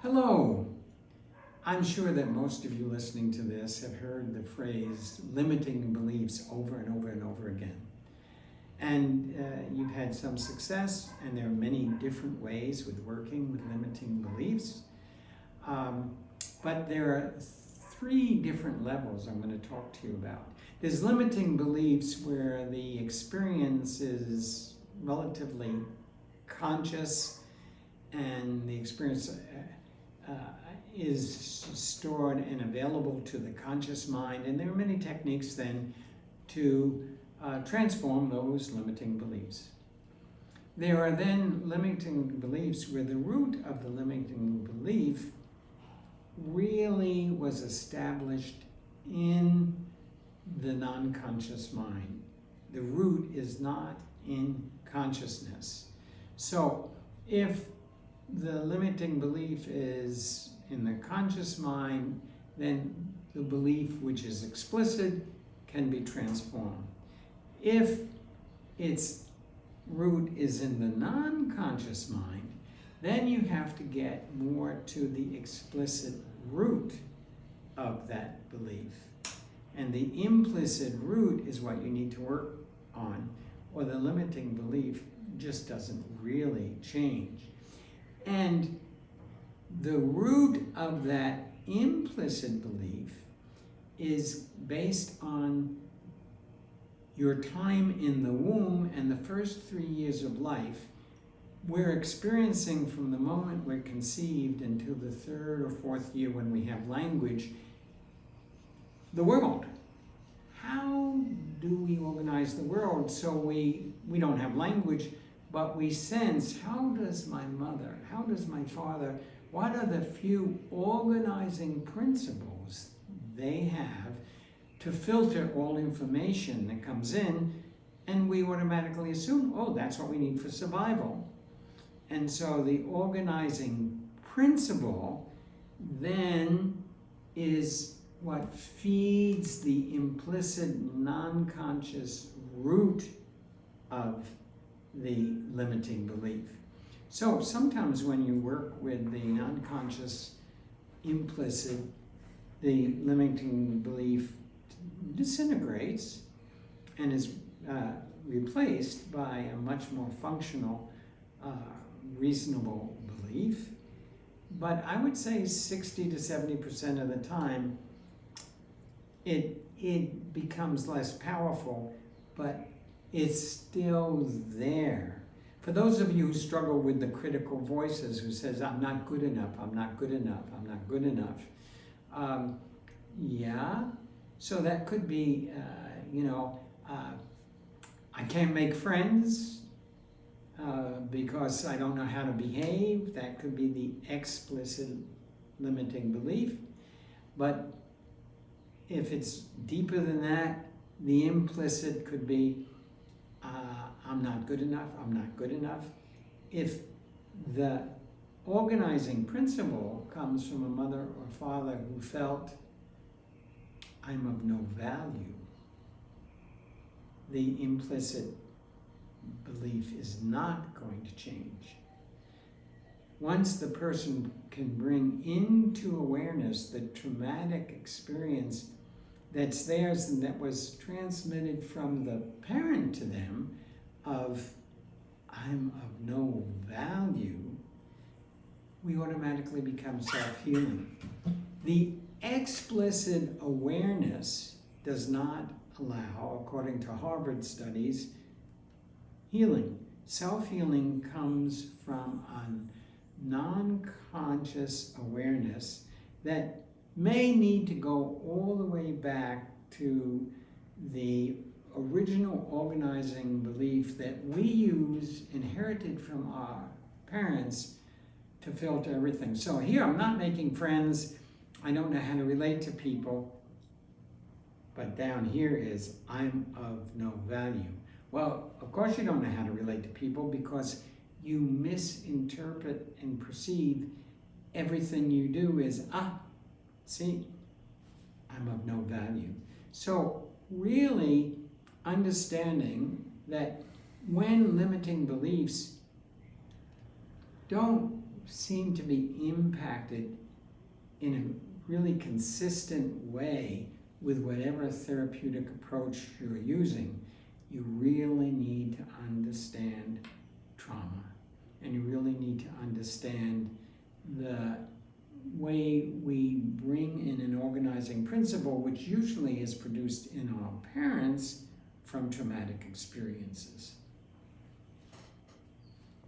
Hello. I'm sure that most of you listening to this have heard the phrase limiting beliefs over and over and over again. And you've had some success, and there are many different ways with working with limiting beliefs. But there are three different levels I'm going to talk to you about. There's limiting beliefs where the experience is relatively conscious and the experience is stored and available to the conscious mind, and there are many techniques then to transform those limiting beliefs. There are then limiting beliefs where the root of the limiting belief really was established in the non-conscious mind. The root is not in consciousness. So if the limiting belief is in the conscious mind, then the belief which is explicit can be transformed. If its root is in the non-conscious mind, then you have to get more to the explicit root of that belief. And the implicit root is what you need to work on, or the limiting belief just doesn't really change. And the root of that implicit belief is based on your time in the womb and the first 3 years of life. We're experiencing from the moment we're conceived until the 3rd or 4th year when we have language, the world. How do we organize the world so we don't have language, but we sense, how does my mother, how does my father, what are the few organizing principles they have to filter all information that comes in, and we automatically assume, oh, that's what we need for survival. And so the organizing principle then is what feeds the implicit non-conscious root of the limiting belief. So sometimes when you work with the unconscious implicit, the limiting belief disintegrates and is replaced by a much more functional, reasonable belief. But I would say 60 to 70% of the time, it becomes less powerful, but it's still there. For those of you who struggle with the critical voices who says, I'm not good enough, I'm not good enough, I'm not good enough. Yeah, so that could be, I can't make friends because I don't know how to behave. That could be the explicit limiting belief. But if it's deeper than that, the implicit could be, I'm not good enough, I'm not good enough. If the organizing principle comes from a mother or father who felt, I'm of no value, the implicit belief is not going to change. Once the person can bring into awareness the traumatic experience that's theirs and that was transmitted from the parent to them of, I'm of no value, we automatically become self-healing. The explicit awareness does not allow, according to Harvard studies, healing. Self-healing comes from a non-conscious awareness that may need to go all the way back to the original organizing belief that we use, inherited from our parents, to filter everything. So here, I'm not making friends, I don't know how to relate to people, but down here is, I'm of no value. Well, of course you don't know how to relate to people because you misinterpret and perceive everything you do as, see, I'm of no value. So really understanding that when limiting beliefs don't seem to be impacted in a really consistent way with whatever therapeutic approach you're using, you really need to understand trauma. And you really need to understand the way we bring in an organizing principle, which usually is produced in our parents from traumatic experiences.